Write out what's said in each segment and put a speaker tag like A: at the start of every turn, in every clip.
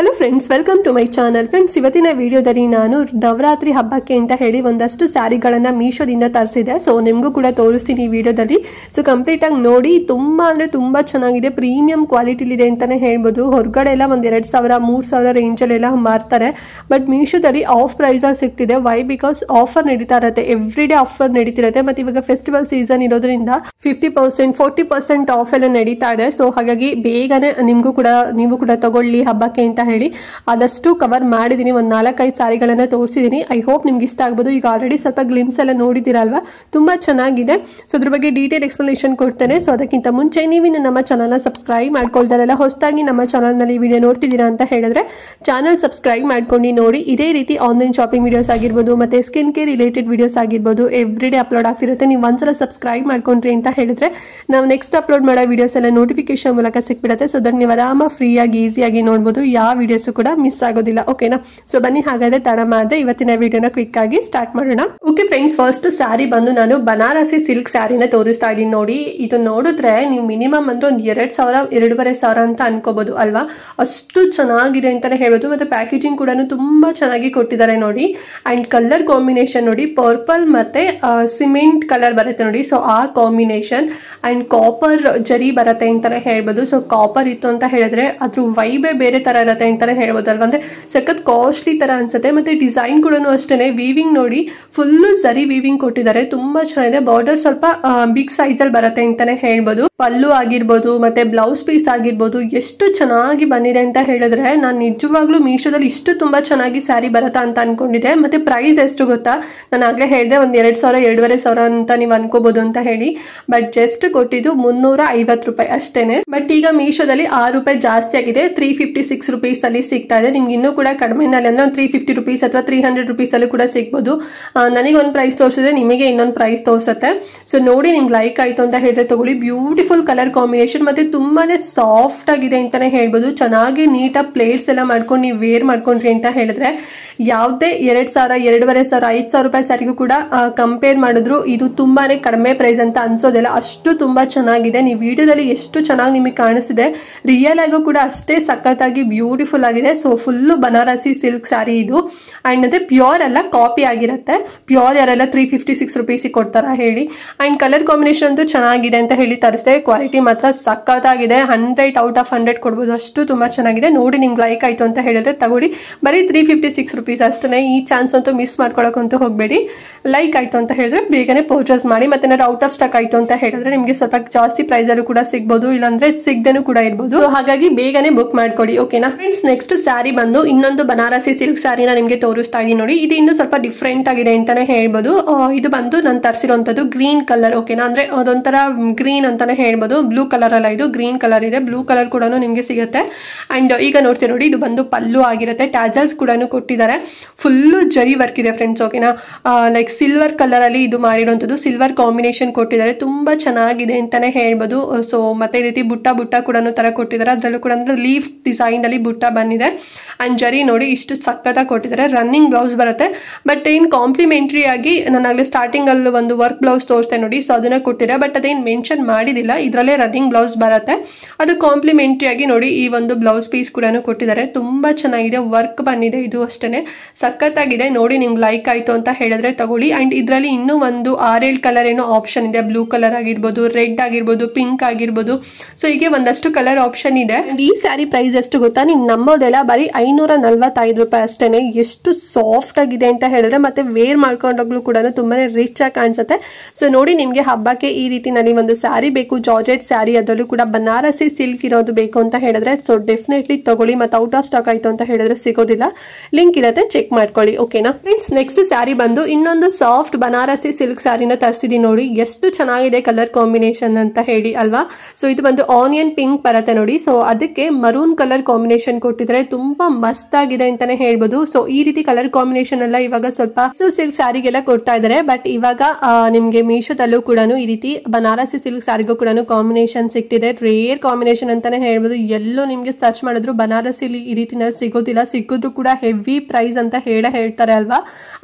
A: Hello friends, welcome to my channel. Friends, ಇವತ್ತಿನ ವಿಡಿಯೋದಲ್ಲಿ ನಾನು ನವರಾತ್ರಿ ಹಬ್ಬಕ್ಕೆ ಅಂತ ಹೇಳಿ ಒಂದಷ್ಟು ಸ್ಯಾರಿಗಳನ್ನು ಮೀಶೋದಿಂದ ತರಿಸಿದೆ. ಸೊ ನಿಮಗೂ ಕೂಡ ತೋರಿಸ್ತೀನಿ ಈ ವಿಡಿಯೋದಲ್ಲಿ. ಸೊ ಕಂಪ್ಲೀಟಾಗಿ ನೋಡಿ. ತುಂಬ ಅಂದರೆ ತುಂಬ ಚೆನ್ನಾಗಿದೆ, ಪ್ರೀಮಿಯಂ ಕ್ವಾಲಿಟಿಲಿದೆ ಅಂತಲೇ ಹೇಳ್ಬೋದು. ಹೊರಗಡೆ ಎಲ್ಲ ಒಂದು 2,000 3,000 ರೇಂಜಲ್ಲೆಲ್ಲ ಮಾರ್ತಾರೆ. ಬಟ್ ಮೀಶೋದಲ್ಲಿ ಆಫ್ ಪ್ರೈಸಲ್ಲಿ ಸಿಗ್ತಿದೆ. ವೈ? ಬಿಕಾಸ್ ಆಫರ್ ನಡೀತಾ ಇರುತ್ತೆ, ಎವ್ರಿ ಡೇ ಆಫರ್ ನಡೀತಿರುತ್ತೆ. ಮತ್ತು ಇವಾಗ ಫೆಸ್ಟಿವಲ್ ಸೀಸನ್ ಇರೋದ್ರಿಂದ 50% 40% ಆಫ್ ಎಲ್ಲ ನಡೀತಾ ಇದೆ. ಸೊ ಹಾಗಾಗಿ ಬೇಗನೆ ನೀವು ಕೂಡ ತಗೊಳ್ಳಿ ಹಬ್ಬಕ್ಕೆ ಅಂತ ಹೇಳಿ ಆದಷ್ಟು ಕವರ್ ಮಾಡಿದ್ದೀನಿ. ಒಂದು 4-5 ಸ್ಯಾರಿಗಳನ್ನು ತೋರಿಸಿದ್ದೀನಿ. ಐ ಹೋಪ್ ನಿಮ್ಗೆ ಇಷ್ಟ ಆಗ್ಬೋದು. ಈಗ ಆಲ್ರೆಡಿ ಸ್ವಲ್ಪ ಗ್ಲಿಮ್ಸ್ ಎಲ್ಲ ನೋಡಿದ್ದೀರಲ್ವಾ, ತುಂಬ ಚೆನ್ನಾಗಿದೆ. ಸೊ ಅದ್ರ ಬಗ್ಗೆ ಡೀಟೇಲ್ ಎಕ್ಸ್ಪ್ಲನೇಷನ್ ಕೊಡ್ತೇನೆ. ಸೊ ಅದಕ್ಕಿಂತ ಮುಂಚೆ ನೀವಿನ್ನು ನಮ್ಮ ಚಾನಲ್ನ ಸಬ್ಸ್ಕ್ರೈಬ್ ಮಾಡ್ಕೊಳ್ತಾರಲ್ಲ, ಹೊಸದಾಗಿ ನಮ್ಮ ಚಾನಲ್ನಲ್ಲಿ ವಿಡಿಯೋ ನೋಡ್ತಿದ್ದೀರಾ ಅಂತ ಹೇಳಿದ್ರೆ ಚಾನಲ್ ಸಬ್ಸ್ಕ್ರೈಬ್ ಮಾಡ್ಕೊಂಡು ನೋಡಿ. ಇದೇ ರೀತಿ ಆನ್ಲೈನ್ ಶಾಪಿಂಗ್ ವಿಡಿಯೋಸ್ ಆಗಿರ್ಬೋದು, ಮತ್ತು ಸ್ಕಿನ್ ಕೇರ್ ರಿಲೇಟೆಡ್ ವಿಡಿಯೋಸ್ ಆಗಿರ್ಬೋದು ಎವ್ರಿ ಡೇ ಅಪ್ಲೋಡ್ ಆಗ್ತಿರುತ್ತೆ. ನೀವು ಒಂದ್ಸಲ ಸಬ್ಸ್ಕ್ರೈಬ್ ಮಾಡ್ಕೊಂಡ್ರಿ ಅಂತ ಹೇಳಿದ್ರೆ ನಾವು ನೆಕ್ಸ್ಟ್ ಅಪ್ಲೋಡ್ ಮಾಡೋ ವಿಡಿಯೋಸ್ ಎಲ್ಲ ನೋಟಿಫಿಕೇಶನ್ ಮೂಲಕ ಸಿಕ್ಬಿಡುತ್ತೆ. ಸೊ ದಟ್ ನೀವು ಆರಾಮ ಫ್ರೀಯಾಗಿ ಈಸಿಯಾಗಿ ನೋಡ್ಬೋದು, ಯಾವ ವಿಡಿಯೋಸು ಕೂಡ ಮಿಸ್ ಆಗೋದಿಲ್ಲ. ಓಕೆನಾ? ಸೊ ಬನ್ನಿ, ಹಾಗಾದ್ರೆ ತಡ ಮಾಡದೆ ಇವತ್ತಿನ ವಿಡಿಯೋನ ಕ್ವಿಕ್ ಆಗಿ ಸ್ಟಾರ್ಟ್ ಮಾಡೋಣ. ಓಕೆ ಫ್ರೆಂಡ್ಸ್, ಫಸ್ಟ್ ಸ್ಯಾರಿ ಬಂದು ನಾನು ಬನಾರಸಿ ಸಿಲ್ಕ್ ಸ್ಯಾರಿನ ತೋರಿಸ್ತಾ ಇದ್ದೀನಿ ನೋಡಿ. ಇದು ನೋಡಿದ್ರೆ ನೀವು ಮಿನಿಮಮ್ ಅಂದ್ರೆ ಒಂದು 2,000 2,500 ಅಂತ ಅನ್ಕೋಬಹುದು ಅಲ್ವಾ, ಅಷ್ಟು ಚೆನ್ನಾಗಿದೆ ಅಂತಾನೆ ಹೇಳ್ಬೋದು. ಮತ್ತೆ ಪ್ಯಾಕೇಜಿಂಗ್ ಕೂಡ ತುಂಬಾ ಚೆನ್ನಾಗಿ ಕೊಟ್ಟಿದ್ದಾರೆ ನೋಡಿ. ಅಂಡ್ ಕಲರ್ ಕಾಂಬಿನೇಷನ್ ನೋಡಿ, ಪರ್ಪಲ್ ಮತ್ತೆ ಸಿಮೆಂಟ್ ಕಲರ್ ಬರುತ್ತೆ ನೋಡಿ. ಸೊ ಆ ಕಾಂಬಿನೇಷನ್ ಅಂಡ್ ಕಾಪರ್ ಜರಿ ಬರುತ್ತೆ ಅಂತಾನೆ ಹೇಳ್ಬೋದು. ಸೊ ಕಾಪರ್ ಇತ್ತು ಅಂತ ಹೇಳಿದ್ರೆ ಅದ್ರ ವೈಬೇ ಬೇರೆ ತರ ಇರುತ್ತೆ ಅಂತಾನೆ ಹೇಳ್ಬೋದು ಅಲ್ವಾ. ಅಂದ್ರೆ ಸಖತ್ ಕಾಸ್ಟ್ಲಿ ತರ ಅನ್ಸುತ್ತೆ. ಮತ್ತೆ ಡಿಸೈನ್ ಕೂಡ ಅಷ್ಟೇನೆ, ವೀವಿಂಗ್ ನೋಡಿ ಫುಲ್ ಜರಿ ವೀವಿಂಗ್ ಕೊಟ್ಟಿದ್ದಾರೆ, ತುಂಬಾ ಚೆನ್ನಾಗಿದೆ. ಬಾರ್ಡರ್ ಸ್ವಲ್ಪ ಬಿಗ್ ಸೈಜ್ ಅಲ್ಲಿ ಬರುತ್ತೆ ಅಂತಾನೆ ಹೇಳ್ಬೋದು. ಪಲ್ಲು ಆಗಿರ್ಬೋದು ಮತ್ತೆ ಬ್ಲೌಸ್ ಪೀಸ್ ಆಗಿರ್ಬೋದು ಎಷ್ಟು ಚೆನ್ನಾಗಿ ಬಂದಿದೆ ಅಂತ ಹೇಳಿದ್ರೆ ನಾನು ನಿಜವಾಗ್ಲೂ ಮೀಶೋದಲ್ಲಿ ಇಷ್ಟು ತುಂಬಾ ಚೆನ್ನಾಗಿ ಸ್ಯಾರಿ ಬರುತ್ತಾ ಅಂತ ಅನ್ಕೊಂಡಿದ್ದೆ. ಮತ್ತೆ ಪ್ರೈಸ್ ಎಷ್ಟು ಗೊತ್ತಾ, ನಾನು ಆಗ್ಲೇ ಹೇಳಿದೆ ಒಂದು 2,000 2,500 ಅಂತ ನೀವು ಅನ್ಕೋಬಹುದು ಅಂತ ಹೇಳಿ. ಬಟ್ ಜಸ್ಟ್ ಕೊಟ್ಟಿದ್ದು 350 ರೂಪಾಯಿ ಅಷ್ಟೇನೆ. ಬಟ್ ಈಗ ಮೀಶೋದಲ್ಲಿ 6 ರೂಪಾಯಿ ಜಾಸ್ತಿ ಆಗಿದೆ, 356 ರುಪೀಸ್ ಅಲ್ಲಿ ಸಿಗ್ತಾ ಇದೆ. ನಿಮ್ಗೆ ಇನ್ನೂ ಕೂಡ ಕಡಿಮೆನಲ್ಲಿ ಅಂದ್ರೆ ಒಂದು 350 ರುಪೀಸ್ ಅಥವಾ 300 ರುಪೀಸ್ ಅಲ್ಲಿ ಕೂಡ ಸಿಗ್ಬೋದು. ನನಗೆ ಒಂದು ಪ್ರೈಸ್ ತೋರಿಸಿದ್ರೆ ನಿಮಗೆ ಇನ್ನೊಂದು ಪ್ರೈಸ್ ತೋರಿಸುತ್ತೆ. ಸೊ ನೋಡಿ, ನಿಮ್ಗೆ ಲೈಕ್ ಆಯ್ತು ಅಂತ ಹೇಳಿದ್ರೆ ತಗೊಳ್ಳಿ. ಬ್ಯೂಟಿಫುಲ್ ಕಲರ್ ಕಾಂಬಿನೇಷನ್ ಮತ್ತೆ ತುಂಬಾನೇ ಸಾಫ್ಟ್ ಆಗಿದೆ ಅಂತಾನೆ ಹೇಳ್ಬೋದು. ಚೆನ್ನಾಗಿ ನೀಟಾಗಿ ಪ್ಲೇಟ್ಸ್ ಎಲ್ಲ ಮಾಡ್ಕೊಂಡು ನೀವು ವೇರ್ ಮಾಡ್ಕೊಂಡ್ರಿ ಅಂತ ಹೇಳಿದ್ರೆ ಯಾವುದೇ 2,000 2,500 5,000 ರೂಪಾಯಿ ಸ್ಯಾರಿಗೂ ಕೂಡ ಕಂಪೇರ್ ಮಾಡಿದ್ರು ಇದು ತುಂಬಾನೇ ಕಡಿಮೆ ಪ್ರೈಸ್ ಅಂತ ಅನ್ಸೋದಿಲ್ಲ. ಅಷ್ಟು ತುಂಬಾ ಚೆನ್ನಾಗಿದೆ. ನೀವು ವಿಡಿಯೋದಲ್ಲಿ ಎಷ್ಟು ಚೆನ್ನಾಗಿ ನಿಮಗೆ ಕಾಣಿಸ್ತಿದೆ, ರಿಯಲ್ ಆಗು ಕೂಡ ಅಷ್ಟೇ ಸಖತ್ತಾಗಿ ಬ್ಯೂಟಿಫುಲ್ ಆಗಿದೆ. So full Banarasi silk sari ಇದು. ಅಂಡ್ ಅದೇ ಪ್ಯೂರ್ ಅಲ್ಲ, ಕಾಪಿ ಆಗಿರುತ್ತೆ. ಪ್ಯೂರ್ ಯಾರೆಲ್ಲ 356 ರುಪೀಸಿಗೆ ಕೊಡ್ತಾರ ಹೇಳಿ. ಅಂಡ್ ಕಲರ್ ಕಾಂಬಿನೇಷನ್ ಅಂತೂ ಚೆನ್ನಾಗಿದೆ ಅಂತ ಹೇಳಿ ತರಿಸಿದೆ. ಕ್ವಾಲಿಟಿ ಮಾತ್ರ ಸಖತ್ತಾಗಿದೆ. 100 ಔಟ್ ಆಫ್ 100 ಕೊಡ್ಬೋದು, ಅಷ್ಟು ತುಂಬಾ ಚೆನ್ನಾಗಿದೆ. ನೋಡಿ, ನಿಮ್ಗೆ ಲೈಕ್ ಆಯ್ತು ಅಂತ ಹೇಳಿದ್ರೆ ತಗೊಳ್ಳಿ. ಬರೀ 356 ರುಪೀಸ್ ಅಷ್ಟೇ. ಈ ಚಾನ್ಸ್ ಅಂತೂ ಮಿಸ್ ಮಾಡ್ಕೊಳಕ್ಕಂತೂ ಹೋಗಬೇಡಿ. ಲೈಕ್ ಆಯ್ತು ಅಂತ ಹೇಳಿದ್ರೆ ಬೇಗನೆ ಪರ್ಚೇಸ್ ಮಾಡಿ. ಮತ್ತೆ ಏನಾದ್ರು ಔಟ್ ಆಫ್ ಸ್ಟಾಕ್ ಆಯ್ತು ಅಂತ ಹೇಳಿದ್ರೆ ನಿಮಗೆ ಸ್ವಲ್ಪ ಜಾಸ್ತಿ ಪ್ರೈಸ್ ಅಲ್ಲೂ ಕೂಡ ಸಿಗ್ಬೋದು, ಇಲ್ಲಾಂದ್ರೆ ಸಿಗದೇನು ಕೂಡ ಇರ್ಬೋದು. ಸೊ ಹಾಗಾಗಿ ಬೇಗನೆ ಬುಕ್ ಮಾಡ್ಕೊಡಿ. ಓಕೆನಾ ಫ್ರೆಂಡ್ಸ್? ನೆಕ್ಸ್ಟ್ ಸ್ಯಾರಿ ಬಂದು ಇನ್ನೊಂದು ಬನಾರಸಿ ಸಿಲ್ಕ್ ಸ್ಯಾರಿನ ನಿಮಗೆ ತೋರಿಸ್ತಾ ಇದೀನಿ ನೋಡಿ. ಇದು ಇನ್ನು ಸ್ವಲ್ಪ ಡಿಫ್ರೆಂಟ್ ಆಗಿದೆ ಅಂತಾನೆ ಹೇಳ್ಬೋದು. ಇದು ಬಂದು ನಾನು ತರಿಸಿರುವಂತದ್ದು ಗ್ರೀನ್ ಕಲರ್. ಓಕೆನಾ? ಅಂದ್ರೆ ಅದೊಂಥರ ಗ್ರೀನ್ ಅಂತಾನೆ ಹೇಳ್ಬೋದು. ಬ್ಲೂ ಕಲರ್ ಅಲ್ಲ, ಇದು ಗ್ರೀನ್ ಕಲರ್ ಇದೆ. ಬ್ಲೂ ಕಲರ್ ಕೂಡ ನಿಮ್ಗೆ ಸಿಗುತ್ತೆ. ಅಂಡ್ ಈಗ ನೋಡ್ತೀವಿ ನೋಡಿ, ಇದು ಬಂದು ಪಲ್ಲು ಆಗಿರುತ್ತೆ. ಟ್ಯಾಜಲ್ಸ್ ಕೂಡ ಕೊಟ್ಟಿದ್ದಾರೆ. ಫುಲ್ಲು ಜರಿ ವರ್ಕ್ ಇದೆ ಫ್ರೆಂಡ್ಸ್. ಓಕೆನಾ? ಲೈಕ್ ಸಿಲ್ವರ್ ಕಲರ್ ಅಲ್ಲಿ ಇದು ಮಾಡಿರುವಂತದ್ದು, ಸಿಲ್ವರ್ ಕಾಂಬಿನೇಷನ್ ಕೊಟ್ಟಿದ್ದಾರೆ. ತುಂಬಾ ಚೆನ್ನಾಗಿದೆ ಅಂತಾನೆ ಹೇಳ್ಬೋದು. ಸೊ ಮತ್ತೆ ಈ ರೀತಿ ಬುಟ್ಟ ಕೂಡ ತರ ಕೊಟ್ಟಿದ್ದಾರೆ. ಅದರಲ್ಲೂ ಕೂಡ ಅಂದ್ರೆ ಲೀಫ್ ಡಿಸೈನ್ ಅಲ್ಲಿ ಬುಟ್ಟ ಬಂದಿದೆ. ಅಂಡ್ ಜರಿ ನೋಡಿ ಇಷ್ಟು ಸಖತ್ತಾಗಿ ಕೊಟ್ಟಿದ್ದಾರೆ. ರನ್ನಿಂಗ್ ಬ್ಲೌಸ್ ಬರುತ್ತೆ. ಬಟ್ ಏನ್ ಕಾಂಪ್ಲಿಮೆಂಟರಿ ಆಗಿ ನಾನು ಆಗ್ಲೇ ಸ್ಟಾರ್ಟಿಂಗ್ ಅಲ್ಲಿ ಒಂದು ವರ್ಕ್ ಬ್ಲೌಸ್ ತೋರಿಸ್ತೆ ನೋಡಿ. ಸೊ ಅದನ್ನ ಕೊಟ್ಟಿದ್ದಾರೆ. ಬಟ್ ಅದೇನು ಮೆನ್ಷನ್ ಮಾಡಿದಿಲ್ಲ, ಇದರಲ್ಲೇ ರನ್ನಿಂಗ್ ಬ್ಲೌಸ್ ಬರುತ್ತೆ. ಅದು ಕಾಂಪ್ಲಿಮೆಂಟರಿ ಆಗಿ ನೋಡಿ ಈ ಒಂದು ಬ್ಲೌಸ್ ಪೀಸ್ ಕೂಡ ಕೊಟ್ಟಿದ್ದಾರೆ. ತುಂಬಾ ಚೆನ್ನಾಗಿದೆ, ವರ್ಕ್ ಬಂದಿದೆ. ಇದು ಅಷ್ಟೇನೆ ಸಖತ್ತಾಗಿದೆ. ನೋಡಿ, ನಿಮ್ಗೆ ಲೈಕ್ ಆಯ್ತು ಅಂತ ಹೇಳಿದ್ರೆ ತಗೊಳ್ಳಿ. ಅಂಡ್ ಇದರಲ್ಲಿ ಇನ್ನೂ ಒಂದು 6-7 ಕಲರ್ ಏನೋ ಆಪ್ಷನ್ ಇದೆ. ಬ್ಲೂ ಕಲರ್ ಆಗಿರ್ಬೋದು, ರೆಡ್ ಆಗಿರ್ಬೋದು, ಪಿಂಕ್ ಆಗಿರ್ಬೋದು. ಸೊ ಹೀಗೆ ಒಂದಷ್ಟು ಕಲರ್ ಆಪ್ಷನ್ ಇದೆ. ಈ ಸ್ಯಾರಿ ಪ್ರೈಸ್ ಎಷ್ಟು ಗೊತ್ತಾ, ನೀವು ನಮ್ಮದೆಲ್ಲ ಬರೀ 545 ರೂಪಾಯಿ ಅಷ್ಟೇನೆ. ಎಷ್ಟು ಸಾಫ್ಟ್ ಆಗಿದೆ ಅಂತ ಹೇಳಿದ್ರೆ ಮತ್ತೆ ವೇರ್ ಮಾಡ್ಕೊಂಡಾಗ್ಲೂ ಕೂಡ ತುಂಬಾನೇ ರಿಚ್ ಆಗಿ ಕಾಣಿಸುತ್ತೆ. ಸೊ ನೋಡಿ, ನಿಮ್ಗೆ ಹಬ್ಬಕ್ಕೆ ಈ ರೀತಿನಲ್ಲಿ ಒಂದು ಸ್ಯಾರಿ ಬೇಕು, ಜಾರ್ಜೆಟ್ ಸ್ಯಾರಿ, ಅದರಲ್ಲೂ ಕೂಡ ಬನಾರಸಿ ಸಿಲ್ಕ್ ಇರೋದು ಬೇಕು ಅಂತ ಹೇಳಿದ್ರೆ ಸೊ ಡೆಫಿನೆಟ್ಲಿ ತಗೊಳ್ಳಿ. ಮತ್ತೆ ಔಟ್ ಆಫ್ ಸ್ಟಾಕ್ ಆಯ್ತು ಅಂತ ಹೇಳಿದ್ರೆ ಸಿಗೋದಿಲ್ಲ, ಲಿಂಕ್ ಇರುತ್ತೆ, ಚೆಕ್ ಮಾಡ್ಕೊಳ್ಳಿ. ಓಕೆನಾ ಫ್ರೆಂಡ್ಸ್? ನೆಕ್ಸ್ಟ್ ಸ್ಯಾರಿ ಬಂದು ಇನ್ನೊಂದು ಸಾಫ್ಟ್ ಬನಾರಸಿ ಸಿಲ್ಕ್ ಸ್ಯಾರಿನ ತರಿಸಿದೀನಿ ನೋಡಿ. ಎಷ್ಟು ಚೆನ್ನಾಗಿದೆ ಕಲರ್ ಕಾಂಬಿನೇಷನ್ ಅಂತ ಹೇಳಿ ಅಲ್ವಾ. ಸೊ ಇದು ಬಂದು ಆನಿಯನ್ ಪಿಂಕ್ ಬರುತ್ತೆ ನೋಡಿ. ಸೊ ಅದಕ್ಕೆ ಮರೂನ್ ಕಲರ್ ಕಾಂಬಿನೇಷನ್ ಕೊಟ್ಟಿದ್ರೆ ತುಂಬಾ ಮಸ್ತ್ ಆಗಿದೆ ಅಂತಾನೆ ಹೇಳ್ಬೋದು. ಸೊ ಈ ರೀತಿ ಕಲರ್ ಕಾಂಬಿನೇಷನ್ ಎಲ್ಲ ಇವಾಗ ಸ್ವಲ್ಪ ಸಿಲ್ಕ್ ಸ್ಯಾರಿಗೆಲ್ಲ ಕೊಡ್ತಾ ಇದಾರೆ. ಬಟ್ ಇವಾಗ ನಿಮ್ಗೆ ಮೀಶೋದಲ್ಲೂ ಕೂಡ ಈ ರೀತಿ ಬನಾರಸಿ ಸಿಲ್ಕ್ ಸ್ಯಾರಿಗೂ ಕೂಡ ಕಾಂಬಿನೇಷನ್ ಸಿಗ್ತಿದೆ. ರೇರ್ ಕಾಂಬಿನೇಷನ್ ಅಂತಾನೆ ಹೇಳ್ಬೋದು. ಎಲ್ಲೋ ನಿಮ್ಗೆ ಸರ್ಚ್ ಮಾಡಿದ್ರು ಬನಾರಸಿ ಈ ರೀತಿನಲ್ಲಿ ಸಿಗೋದಿಲ್ಲ. ಸಿಕ್ಕಿದ್ರು ಕೂಡ ಹೆವಿ ಪ್ರೈಸ್ ಅಂತ ಹೇಳ್ತಾರೆ ಅಲ್ವಾ.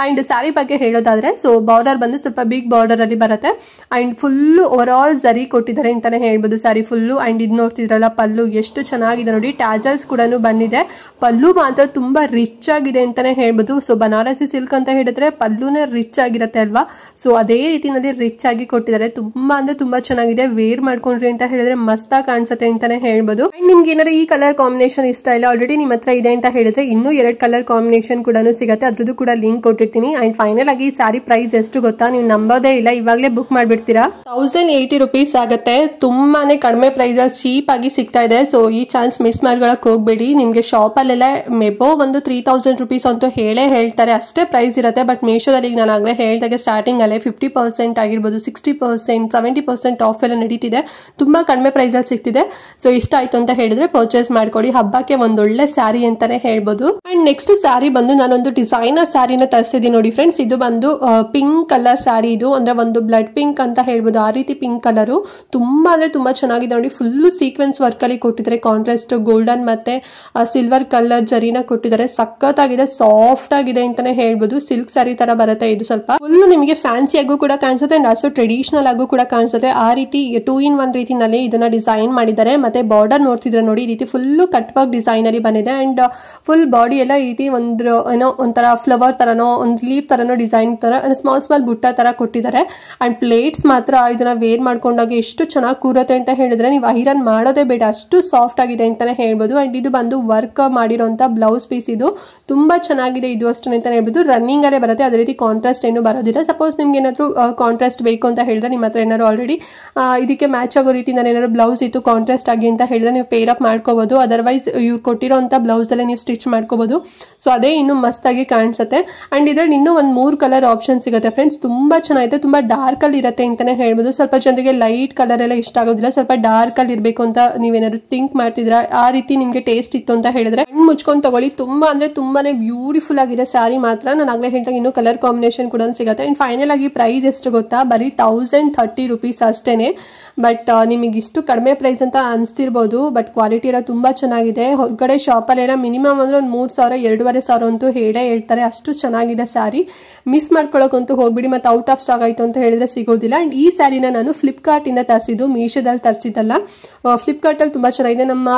A: ಅಂಡ್ ಸ್ಯಾರಿ ಬಗ್ಗೆ ಹೇಳೋದಾದ್ರೆ ಸೊ ಬಾರ್ಡರ್ ಬಂದು ಸ್ವಲ್ಪ ಬಿಗ್ ಬಾರ್ಡರ್ ಅಲ್ಲಿ ಬರುತ್ತೆ. ಅಂಡ್ ಫುಲ್ ಓವರ್ ಆಲ್ ಜರಿ ಕೊಟ್ಟಿದ್ದಾರೆ ಅಂತಾನೆ ಹೇಳ್ಬೋದು ಸ್ಯಾರಿ ಫುಲ್ಲು. ಅಂಡ್ ಇದು ನೋಡ್ತಿದ್ರಲ್ಲ ಪಲ್ಲು ಎಷ್ಟು ಚೆನ್ನಾಗಿದೆ ನೋಡಿ. ಟ್ಯಾಜಲ್ಸ್ ಕೂಡ ಬಂದಿದೆ. ಪಲ್ಲು ಮಾತ್ರ ತುಂಬಾ ರಿಚ್ ಆಗಿದೆ ಅಂತಾನೆ ಹೇಳ್ಬೋದು. ಸೊ ಬನಾರಸಿ ಸಿಲ್ಕ್ ಅಂತ ಹೇಳಿದ್ರೆ ಪಲ್ಲುನೇ ರಿಚ್ ಆಗಿರುತ್ತೆ ಅಲ್ವಾ, ಸೊ ಅದೇ ರೀತಿನಲ್ಲಿ ರಿಚ್ ಆಗಿ ಕೊಟ್ಟಿದ್ದಾರೆ. ತುಂಬಾ ಅಂದ್ರೆ ತುಂಬಾ ಚೆನ್ನಾಗಿದೆ. ವೇರ್ ಮಾಡ್ಕೊಂಡ್ರಿ ಅಂತ ಹೇಳಿದ್ರೆ ಮಸ್ತಾಗಿ ಕಾಣಿಸುತ್ತೆ ಅಂತಾನೆ ಹೇಳ್ಬೋದು. ಅಂಡ್ ನಿಮ್ಗೆ ಏನಾದ್ರು ಈ ಕಲರ್ ಕಾಂಬಿನೇಷನ್ ಇಷ್ಟ ಇಲ್ಲ, ಆಲ್ರೆಡಿ ನಿಮ್ಮ ಹತ್ರ ಇದೆ ಅಂತ ಹೇಳಿದ್ರೆ ಇನ್ನೂ 2 ಕಲರ್ ಕಾಂಬಿನೇಷನ್ ಕೂಡ ಸಿಗುತ್ತೆ. ಅದ್ರದ್ದು ಕೂಡ ಲಿಂಕ್ ಕೊಟ್ಟಿರ್ತೀನಿ. ಅಂಡ್ ಫೈನಲ್ ಆಗಿ ಈ ಸ್ಯಾರಿ ಪ್ರೈಸ್ ಎಷ್ಟು ಗೊತ್ತಾ, ನೀವು ನಂಬೋದೇ ಇಲ್ಲ, ಇವಾಗಲೇ ಬುಕ್ ಮಾಡ್ಬಿಡ್ತೀರಾ. 1080 rupees ಆಗುತ್ತೆ. ತುಂಬಾನೇ ಕಡಿಮೆ ಪ್ರೈಸ್ ಚೀಪ್ ಆಗಿ ಸಿಗ್ತಾ ಇದೆ. ಸೊ ಈ ಚಾನ್ಸ್ ಮಿಸ್ ಮಾಡ್ಕೊಳಕ್ ಹೋಗ್ಬೇಡಿ. ನಿಮ್ಗೆ ಶಾಪ್ ಅಲ್ಲೆಲ್ಲ ಮೆಬೋ ಒಂದು 3000 rupees ಅಂತೂ ಹೇಳ್ತಾರೆ, ಅಷ್ಟೇ ಪ್ರೈಸ್ ಇರುತ್ತೆ. ಬಟ್ ಮೀಶೋದಲ್ಲಿ ನಾನು ಆಗಲೇ ಹೇಳ್ದಾಗೆ ಸ್ಟಾರ್ಟಿಂಗ್ ಅಲ್ಲೇ 50% ಆಗಿರ್ಬೋದು, 60%, 70% ಆಫ್ ಎಲ್ಲ ನಡೀತಿದೆ. ತುಂಬಾ ಕಡಿಮೆ ಪ್ರೈಸ್ ಅಲ್ಲಿ ಸಿಗ್ತಿದೆ. ಸೊ ಇಷ್ಟ ಆಯ್ತು ಅಂತ ಹೇಳಿದ್ರೆ ಪರ್ಚೇಸ್ ಮಾಡ್ಕೊಳ್ಳಿ. ಹಬ್ಬಕ್ಕೆ ಒಂದೊಳ್ಳೆ ಸ್ಯಾರಿ ಅಂತಾನೆ ಹೇಳ್ಬೋದು. ಅಂಡ್ ನೆಕ್ಸ್ಟ್ ಸ್ಯಾರಿ ಬಂದು ನಾನೊಂದು ಡಿಸೈನರ್ ಸ್ಯಾರಿನ ತರಿಸಿದ್ದೀನಿ ನೋಡಿ ಫ್ರೆಂಡ್ಸ್. ಇದು ಬಂದು ಪಿಂಕ್ ಕಲರ್ ಸ್ಯಾರಿ. ಇದು ಅಂದ್ರೆ ಒಂದು ಬ್ಲಡ್ ಪಿಂಕ್ ಅಂತ ಹೇಳ್ಬೋದು, ಆ ರೀತಿ ಪಿಂಕ್ ಕಲರು. ತುಂಬಾ ಅಂದ್ರೆ ತುಂಬಾ ಚೆನ್ನಾಗಿದೆ ನೋಡಿ. ಫುಲ್ ಸೀಕ್ವೆನ್ಸ್ ವರ್ಕ್ ಅಲ್ಲಿ ಕೊಟ್ಟಿದ್ದಾರೆ. ಕಾಂಟ್ರಾಸ್ಟ್ ಗೋಲ್ಡನ್ ಮತ್ತೆ ಸಿಲ್ವರ್ ಕಲರ್ ಜರಿನ ಕೊಟ್ಟಿದ್ದಾರೆ. ಸಖತ್ತಾಗಿದೆ, ಸಾಫ್ಟ್ ಆಗಿದೆ ಅಂತಾನೆ ಹೇಳ್ಬೋದು. ಸಿಲ್ಕ್ ಸ್ಯಾರಿ ತರ ಬರುತ್ತೆ ಇದು. ಸ್ವಲ್ಪ ಫುಲ್ ನಿಮಗೆ ಫ್ಯಾನ್ಸಿ ಆಗು ಕೂಡ ಕಾಣಿಸುತ್ತೆ ಅಂಡ್ ಆಲ್ಸೋ ಟ್ರೆಡಿಷನಲ್ ಆಗು ಕೂಡ ಕಾಣಿಸುತ್ತೆ. ಆ ರೀತಿ 2 in 1 ರೀತಿನಲ್ಲಿ ಇದನ್ನ ಡಿಸೈನ್ ಮಾಡಿದ್ದಾರೆ. ಮತ್ತೆ ಬಾರ್ಡರ್ ನೋಡ್ತಿದ್ರೆ ನೋಡಿ, ಈ ರೀತಿ ಫುಲ್ ಕಟ್ ವರ್ಕ್ ಡಿಸೈನ್ ಅಲ್ಲಿ ಬಂದಿದೆ. ಅಂಡ್ ಫುಲ್ ಬಾಡಿ ಎಲ್ಲ ಈ ರೀತಿ ಒಂದು ಏನೋ ಒಂಥರ ಫ್ಲವರ್ ತರನೋ ಒಂದು ಲೀಫ್ ತರನೋ ಡಿಸೈನ್ ತರ ಸ್ಮಾಲ್ ಬುಟ್ಟ ತರ ಕೊಟ್ಟಿದ್ದಾರೆ. ಅಂಡ್ ಪ್ಲೇಟ್ಸ್ ಮಾತ್ರ ಇದನ್ನ ವೇರ್ ಮಾಡ್ಕೊಂಡಾಗ ಎಷ್ಟು ಚೆನ್ನಾಗಿ ಕೂರುತ್ತೆ ಅಂತ ಹೇಳಿದ್ರೆ ನೀವು ಐರನ್ ಮಾಡೋದೇ ಬೇಡ, ಅಷ್ಟು ಸಾಫ್ಟ್ ಆಗಿದೆ ಅಂತಾನೆ ಹೇಳ್ಬೋದು. ಅಂಡ್ ಇದು ಬಂದು ವರ್ಕ್ ಮಾಡಿರೋಂಥ ಬ್ಲೌಸ್ ಪೀಸ್. ಇದು ತುಂಬಾ ಚೆನ್ನಾಗಿದೆ ಇದು ಅಷ್ಟು ಅಂತಾನೆ ಹೇಳ್ಬೋದು. ರನ್ನಿಂಗ್ ಅಲ್ಲೇ ಬರುತ್ತೆ, ಅದೇ ರೀತಿ ಕಾಂಟ್ರಾಸ್ಟ್ ಏನು ಬರೋದಿಲ್ಲ. ಸಪೋಸ್ ನಿಮ್ಗೆ ಏನಾದ್ರು ಕಾಂಟ್ರಾಸ್ಟ್ ಬೇಕು ಅಂತ ಹೇಳಿದ್ರೆ ನಿಮ್ಮ ಹತ್ರ ಏನಾದ್ರು ಆಲ್ರೆಡಿ ಇದಕ್ಕೆ ಮ್ಯಾಚ್ ಆಗೋ ರೀತಿ ನಾನು ಏನಾದ್ರು ಬ್ಲೌಸ್ ಇತ್ತು ಕಾಂಟ್ರಾಸ್ಟ್ ಆಗಿ ಅಂತ ಹೇಳಿದ್ರೆ ನೀವು ಪೇರ್ ಅಪ್ ಮಾಡ್ಕೋಬಹುದು. ಅದರ್ವೈಸ್ ಇವ್ರು ಕೊಟ್ಟಿರೋಂಥ ಬ್ಲೌಸ್ ಅಲ್ಲೇ ನೀವು ಸ್ಟಿಚ್ ಮಾಡ್ಕೋಬಹುದು. ಸೊ ಅದೇ ಇನ್ನೂ ಮಸ್ತಾಗಿ ಕಾಣಿಸುತ್ತೆ. ಅಂಡ್ ಇದ್ರಲ್ಲಿ ಇನ್ನೂ ಒಂದು 3 ಕಲರ್ ಆಪ್ಷನ್ ಸಿಗುತ್ತೆ ಫ್ರೆಂಡ್ಸ್. ತುಂಬಾ ಚೆನ್ನಾಗಿದೆ. ತುಂಬಾ ಡಾರ್ಕ್ ಅಲ್ಲಿ ಇರುತ್ತೆ ಅಂತಾನೆ ಹೇಳ್ಬೋದು. ಸ್ವಲ್ಪ ಜನರಿಗೆ ಲೈಟ್ ಕಲರ್ ಎಲ್ಲ ಇಷ್ಟ ಆಗೋದಿಲ್ಲ, ಸ್ವಲ್ಪ ಡಾರ್ಕ್ ಅಲ್ಲಿ ಇರಬೇಕು ಅಂತ ನೀವೇನಾದ್ರು ಥಿಂಕ್ ಮಾಡ್ತಿದ್ರ, ಆ ರೀತಿ ನಿಮ್ಗೆ ಟೇಸ್ಟ್ ಇತ್ತು ಅಂತ ಹೇಳಿದ್ರೆ ಕಣ್ಣು ಮುಚ್ಕೊಂಡು ತಗೊಳ್ಳಿ. ತುಂಬಾ ಅಂದ್ರೆ ತುಂಬಾನೇ ಬ್ಯೂಟಿಫುಲ್ ಆಗಿದೆ ಸ್ಯಾರಿ ಮಾತ್ರ. ನಾನು ಆಗ್ಲೇ ಹೇಳ್ದಾಗ ಇನ್ನೂ ಕಲರ್ ಕಾಂಬಿನೇಷನ್ ಕೂಡ ಸಿಗುತ್ತೆ. ಅಂಡ್ ಫೈನಲ್ ಆಗಿ ಪ್ರೈಸ್ ಎಷ್ಟು ಗೊತ್ತಾ, ಬರೀ 1030 rupees ಅಷ್ಟೇನೆ. ಬಟ್ ನಿಮಗೆ ಇಷ್ಟು ಕಡಿಮೆ ಪ್ರೈಸ್ ಅಂತ ಅನ್ಸ್ತಿರ್ಬೋದು, ಬಟ್ ಕ್ವಾಲಿಟಿ ಎಲ್ಲ ತುಂಬಾ ಚೆನ್ನಾಗಿದೆ. ಹೊರಗಡೆ ಶಾಪಲ್ಲೆಲ್ಲ ಮಿನಿಮಮ್ ಅಂದ್ರೆ ಒಂದು 3000 2,500 ಅಂತೂ ಹೇಳ್ತಾರೆ, ಅಷ್ಟು ಚೆನ್ನಾಗಿದೆ ಸ್ಯಾರಿ. ಮಿಸ್ ಮಾಡ್ಕೊಳ್ಳೋಕಂತೂ ಹೋಗ್ಬಿಡಿ. ಮತ್ತೆ ಔಟ್ ಆಫ್ ಸ್ಟಾಕ್ ಆಯ್ತು ಅಂತ ಹೇಳಿದ್ರೆ ಸಿಗೋದಿಲ್ಲ. ಅಂಡ್ ಈ ಸ್ಯಾರಿನ ನಾನು ಫ್ಲಿಪ್ಕಾರ್ಟ್ ಇಂದ ತರಿಸಿದ್ದು, ಮೀಶೋದಲ್ಲಿ ತರಿಸಿದ್ದಲ್ಲ. ಫ್ಲಿಪ್ಕಾರ್ಟ್ ಅಲ್ಲಿ ತುಂಬಾ ಚೆನ್ನಾಗಿದೆ. ನಮ್ಮ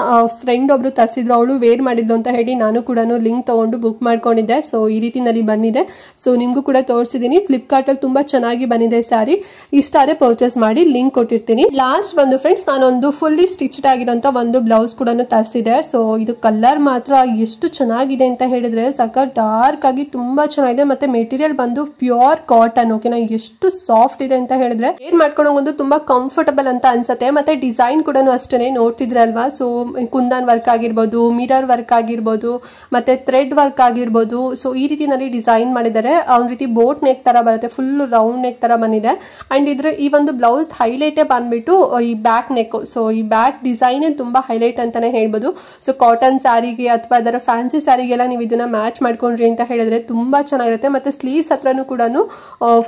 A: ಫ್ರೆಂಡ್ ಒಬ್ರು ತರಿಸಿದ್ರು, ಅವಳು ವೇರ್ ಮಾಡಿದ್ಲು ಅಂತ ಹೇಳಿ ನಾನು ಕೂಡ ಲಿಂಕ್ ತಗೊಂಡು ಬುಕ್ ಮಾಡ್ಕೊಂಡಿದ್ದೆ. ಸೊ ಈ ರೀತಿನಲ್ಲಿ ಬಂದಿದೆ. ಸೊ ನಿಮ್ಗೂ ಕೂಡ ತೋರಿಸಿದೀನಿ. ಫ್ಲಿಪ್ಕಾರ್ಟ್ ಅಲ್ಲಿ ತುಂಬಾ ಚೆನ್ನಾಗಿ ಬಂದಿದೆ ಸ್ಯಾರಿ. ಇಷ್ಟ ಆದ್ರೆ ಪರ್ಚೇಸ್ ಮಾಡಿ, ಲಿಂಕ್ ಕೊಟ್ಟಿರ್ತೀನಿ. ಲಾಸ್ಟ್ ಬಂದು ಫ್ರೆಂಡ್ಸ್ ನಾನೊಂದು ಫುಲ್ಲಿ ಸ್ಟಿಚ್ಡ್ ಆಗಿರೋಂಥ ಒಂದು ಬ್ಲೌಸ್ ಕೂಡ ತರಿಸಿದೆ. ಸೊ ಇದು ಕಲರ್ ಮಾತ್ರ ಎಷ್ಟು ಚೆನ್ನಾಗಿದೆ ಅಂತ ಹೇಳಿದ್ರೆ ಸಖತ್ ಡಾರ್ಕ್ ಆಗಿ ತುಂಬಾ ಚೆನ್ನಾಗಿದೆ. ಮತ್ತೆ ಮೆಟೀರಿಯಲ್ ಬಂದು ಪ್ಯೂರ್ ಕಾಟನ್. ಓಕೆನಾ, ಎಷ್ಟು ಸಾಫ್ಟ್ ಇದೆ ಅಂತ ಹೇಳಿದ್ರೆ ವೇರ್ ಮಾಡ್ಕೊಂಡೋಗಂತೂ ತುಂಬಾ ಕಂಫರ್ಟಬಲ್ ಅಂತ ಅನ್ಸುತ್ತೆ. ಮತ್ತೆ ಡಿಸೈನ್ ಕೂಡ ಅಷ್ಟೇ ನೋಡ್ತಿದ್ರೆ ಅಲ್ವಾ. ಸೊ ಕುಂದನ್ ವರ್ಕ್ ಆಗಿರ್ಬೋದು, ಮಿರರ್ ವರ್ಕ್ ಆಗಿರ್ಬೋದು, ಮತ್ತೆ ಥ್ರೆಡ್ ವರ್ಕ್ ಆಗಿರ್ಬೋದು. ಸೊ ಈ ರೀತಿನಲ್ಲಿ ಡಿಸೈನ್ ಮಾಡಿದ್ದಾರೆ. ಒಂದ್ ರೀತಿ ಬೋಟ್ ನೆಕ್ ತರ ಬರುತ್ತೆ, ಫುಲ್ ರೌಂಡ್ ನೆಕ್ ತರ ಬಂದಿದೆ. ಅಂಡ್ ಇದ್ರ ಈ ಒಂದು ಬ್ಲೌಸ್ ಹೈಲೈಟೇ ಬಂದ್ಬಿಟ್ಟು ಈ ಬ್ಯಾಕ್ ನೆಕ್. ಸೊ ಈ ಬ್ಯಾಕ್ ಡಿಸೈನ್ ತುಂಬಾ ಹೈಲೈಟ್ ಅಂತಾನೆ ಹೇಳ್ಬೋದು. ಸೊ ಕಾಟನ್ ಸ್ಯಾರಿಗೆ ಅಥವಾ ಅದರ ಫ್ಯಾನ್ಸಿ ಸ್ಯಾರಿಗೆಲ್ಲ ನೀವು ಇದನ್ನ ಮ್ಯಾಚ್ ಮಾಡ್ಕೊಂಡ್ರಿ ಅಂತ ಹೇಳಿದ್ರೆ ತುಂಬಾ ಚೆನ್ನಾಗಿರುತ್ತೆ. ಮತ್ತೆ ಸ್ಲೀವ್ಸ್ ಹತ್ರನೂ ಕೂಡ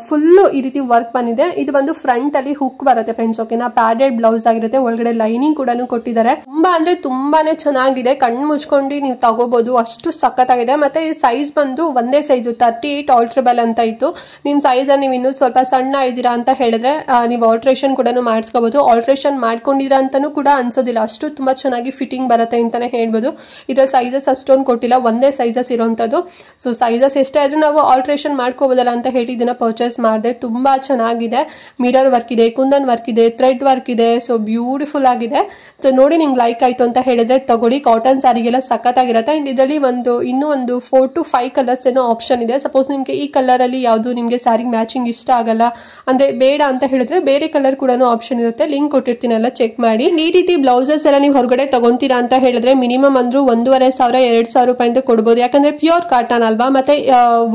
A: ಫುಲ್ ಈ ರೀತಿ ವರ್ಕ್ ಬಂದಿದೆ. ಇದು ಬಂದು ಫ್ರಂಟ್ ಅಲ್ಲಿ ಹುಕ್ ಬರುತ್ತೆ ಫ್ರೆಂಡ್ಸ್. ಓಕೆನಾ, ಪ್ಯಾಡೆಡ್ ಬ್ಲೌಸ್ ಆಗಿರುತ್ತೆ. ಒಳಗಡೆ ಲೈನಿಂಗ್ ಕೂಡ ಕೊಟ್ಟಿದ್ದಾರೆ. ತುಂಬಾ ಅಂದ್ರೆ ತುಂಬಾನೇ ಚೆನ್ನಾಗಿದೆ. ಕಣ್ಣು ಮುಚ್ಕೊಂಡು ನೀವು ತಗೋಬಹುದು, ಅಷ್ಟು ಸಖತ್ತಾಗಿದೆ. ಮತ್ತೆ ಈ ಸೈಜ್ ಬಂದು ಒಂದೇ ಸೈಜು 38 ಆಲ್ಟ್ರಬಲ್ ಅಂತ ಇತ್ತು. ನಿಮ್ ಸೈಜ್ ನೀವು ಇನ್ನೂ ಸ್ವಲ್ಪ ಸಣ್ಣ ಇದ್ದೀರಾ ಅಂತ ಹೇಳಿದ್ರೆ ನೀವು ಆಲ್ಟ್ರೇಷನ್ ಕೂಡ ಮಾಡಿಸ್ಕೋಬಹುದು. ಆಲ್ಟ್ರೇಷನ್ ಮಾಡ್ಕೊಂಡಿದ್ದೀರಾ ಅಂತಾನೂ ಕೂಡ ಅನ್ಸೋದಿಲ್ಲ, ಅಷ್ಟು ತುಂಬಾ ಚೆನ್ನಾಗಿ ಫಿಟ್ಟಿಂಗ್ ಬರುತ್ತೆ ಅಂತಾನೆ ಹೇಳ್ಬೋದು. ಇದ್ರಲ್ಲಿ ಸೈಜಸ್ ಅಷ್ಟೊಂದು ಕೊಟ್ಟಿಲ್ಲ, ಒಂದೇ ಸೈಜಸ್ ಇರೋಂಥದ್ದು. ಸೊ ಸೈಜಸ್ ಎಷ್ಟೇ ಆದ್ರೂ ನಾವು ಆಲ್ಟ್ರೇಷನ್ ಮಾಡ್ಕೋಬೋದಲ್ಲ ಅಂತ ಹೇಳಿ ಇದನ್ನ ಪರ್ಚೇಸ್ ಮಾಡಿದೆ. ತುಂಬಾ ಚೆನ್ನಾಗಿದೆ. ಮಿರರ್ ವರ್ಕ್ ಇದೆ, ಕುಂದನ್ ವರ್ಕ್ ಇದೆ, ಥ್ರೆಡ್ ವರ್ಕ್ ಇದೆ. ಸೊ ಬ್ಯೂಟಿಫುಲ್ ಆಗಿದೆ. ಸೊ ನೋಡಿ ನಿಮ್ಗೆ ಲೈಕ್ ಆಯ್ತು ಅಂತ ಹೇಳಿದ್ರೆ ತಗೊಳ್ಳಿ. ಕಾಟನ್ ಸ್ಯಾರಿಗೆಲ್ಲ ಸಖತ್ತಾಗಿರುತ್ತೆ. ಅಂಡ್ ಇದರಲ್ಲಿ ಇನ್ನೂ ಒಂದು 4 to 5 ಕಲರ್ಸ್ ಏನೋ ಆಪ್ಷನ್ ಇದೆ. ಸಪೋಸ್ ನಿಮ್ಗೆ ಈ ಕಲರ್ ಅಲ್ಲಿ ಯಾವುದು ನಿಮ್ಗೆ ಸ್ಯಾರಿಗೆ ಮ್ಯಾಚಿಂಗ್ ಇಷ್ಟ ಆಗಲ್ಲ ಅಂದ್ರೆ ಬೇಡ ಅಂತ ಹೇಳಿದ್ರೆ ಬೇರೆ ಕಲರ್ ಕೂಡ ಆಪ್ಷನ್ ಇರುತ್ತೆ. ಲಿಂಕ್ ಕೊಟ್ಟಿರ್ತೀನಿ, ಎಲ್ಲ ಚೆಕ್ ಮಾಡಿ. ಈ ರೀತಿ ಬ್ಲೌಸಸ್ ಎಲ್ಲ ನೀವು ಹೊರಗಡೆ ತಗೊಂತೀರಾ ಅಂತ ಹೇಳಿದ್ರೆ ಮಿನಿಮಮ್ ಅಂದ್ರೂ 1,500 2,000 ರೂಪಾಯಿಂದ ಕೊಡ್ಬೋದು. ಯಾಕಂದ್ರೆ ಪ್ಯೂರ್ ಕಾಟನ್ ಅಲ್ವಾ. ಮತ್ತೆ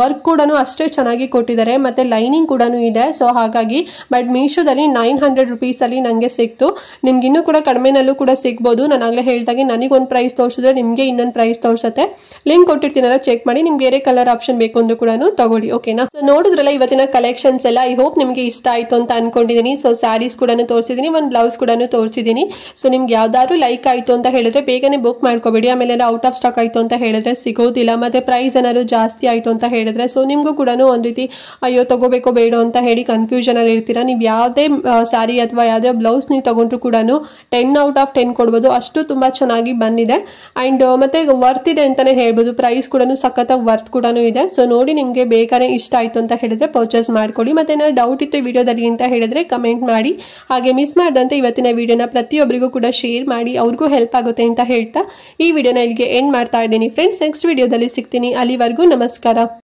A: ವರ್ಕ್ ಕೂಡ ಅಷ್ಟೇ ಚೆನ್ನಾಗಿ ಕೊಟ್ಟಿದ್ದಾರೆ. ಮತ್ತೆ ಲೈನಿಂಗ್ ಕೂಡ ಇದೆ. ಸೊ ಹಾಗಾಗಿ ಬಟ್ ಮೀಶೋದಲ್ಲಿ 900 rupees ಅಲ್ಲಿ ನಂಗೆ ಸಿಕ್ತು. ನಿಮ್ಗೆ ಇನ್ನೂ ಕೂಡ ಕಡಿಮೆನಲ್ಲೂ ಕೂಡ ಸಿಗ್ಬೋದು. ನಾನು ಆಗ್ಲೇ ಹೇಳ್ದಾಗೆ ನನಗೊಂದು ಪ್ರೈಸ್ ತೋರಿಸಿದ್ರೆ ನಿಮ್ಗೆ ಇನ್ನೊಂದು ಪ್ರೈಸ್ ತೋರಿಸುತ್ತೆ. ಲಿಂಕ್ ಕೊಟ್ಟಿರ್ತೀನಲ್ಲ, ಚೆಕ್ ಮಾಡಿ. ನಿಮ್ಗೆ ಬೇರೆ ಕಲರ್ ಆಪ್ಷನ್ ಬೇಕು ಅಂದ್ರೂ ಕೂಡ ತಗೊಳ್ಳಿ. ಓಕೆನಾ. ಸೊ ನೋಡಿದ್ರಲ್ಲ ಇವತ್ತಿನ ಕಲೆಕ್ಷನ್ಸ್ ಎಲ್ಲ. ಐ ಹೋಪ್ ನಿಮಗೆ ಇಷ್ಟ ಆಯ್ತು ಅಂತ ಅನ್ಕೊಂಡಿದ್ದೀನಿ. ಸೊ ಸ್ಯಾರೀಸ್ ಕೂಡ ತೋರಿಸಿದ್ದೀನಿ, ಒಂದು ಬ್ಲೌಸ್ ಕೂಡ ತೋರಿಸಿದ್ದೀನಿ. ಸೊ ನಿಮ್ಗೆ ಯಾವ್ದಾದ್ರು ಲೈಕ್ ಆಯ್ತು ಅಂತ ಹೇಳಿದ್ರೆ ಬೇಗನೆ ಬುಕ್ ಮಾಡ್ಕೋಬೇಡಿ. ಆಮೇಲೆ ಔಟ್ ಆಫ್ ಸ್ಟಾಕ್ ಆಯ್ತು ಅಂತ ಹೇಳಿದ್ರೆ ಸಿಗೋದಿಲ್ಲ, ಮತ್ತು ಪ್ರೈಸ್ ಏನಾದ್ರು ಜಾಸ್ತಿ ಆಯಿತು ಅಂತ ಹೇಳಿದ್ರೆ. ಸೊ ನಿಮಗೂ ಕೂಡ ಒಂದು ರೀತಿ ಅಯ್ಯೋ ತಗೋಬೇಕೋ ಬೇಡೋ ಅಂತ ಹೇಳಿ ಕನ್ಫ್ಯೂಷನಲ್ಲಿ ಇರ್ತೀರಾ. ನೀವು ಯಾವುದೇ ಸ್ಯಾರಿ ಅಥವಾ ಯಾವುದೇ ಬ್ಲೌಸ್ ನೀವು ತೊಗೊಂಡ್ರು ಕೂಡ 10 ಔಟ್ ಆಫ್ 10 ಕೊಡ್ಬೋದು, ಅಷ್ಟು ತುಂಬ ಚೆನ್ನಾಗಿ ಬಂದಿದೆ. ಆ್ಯಂಡ್ ಮತ್ತು ವರ್ತ್ ಇದೆ ಅಂತಲೇ ಹೇಳ್ಬೋದು. ಪ್ರೈಸ್ ಕೂಡ ಸಖತ್ತಾಗಿ ವರ್ತ್ ಕೂಡ ಇದೆ. ಸೊ ನೋಡಿ ನಿಮಗೆ ಬೇಕಾದ್ರೆ ಇಷ್ಟ ಆಯಿತು ಅಂತ ಹೇಳಿದ್ರೆ ಪರ್ಚೇಸ್ ಮಾಡ್ಕೊಳ್ಳಿ. ಮತ್ತು ಏನಾದ್ರು ಡೌಟ್ ಇತ್ತು ವಿಡಿಯೋದಲ್ಲಿ ಅಂತ ಹೇಳಿದ್ರೆ ಕಮೆಂಟ್ ಮಾಡಿ. ಹಾಗೆ ಮಿಸ್ ಮಾಡದಂತೆ ಇವತ್ತಿನ ವಿಡಿಯೋನ ಪ್ರತಿಯೊಬ್ಬರಿಗೂ ಕೂಡ ಶೇರ್ ಮಾಡಿ, ಅವ್ರಿಗೂ ಹೆಲ್ಪ್ ಆಗುತ್ತೆ ಅಂತ ಹೇಳ್ತಾ ಈ ವಿಡಿಯೋನ ಇಲ್ಲಿಗೆ ಎಂಡ್ ಮಾಡ್ತಾ ಇದ್ದೀನಿ ಫ್ರೆಂಡ್ಸ್. ನೆಕ್ಸ್ಟ್ ವಿಡಿಯೋದಲ್ಲಿ ಸಿಗ್ತೀನಿ, ಅಲ್ಲಿವರೆಗೂ ನಮಸ್ಕಾರ.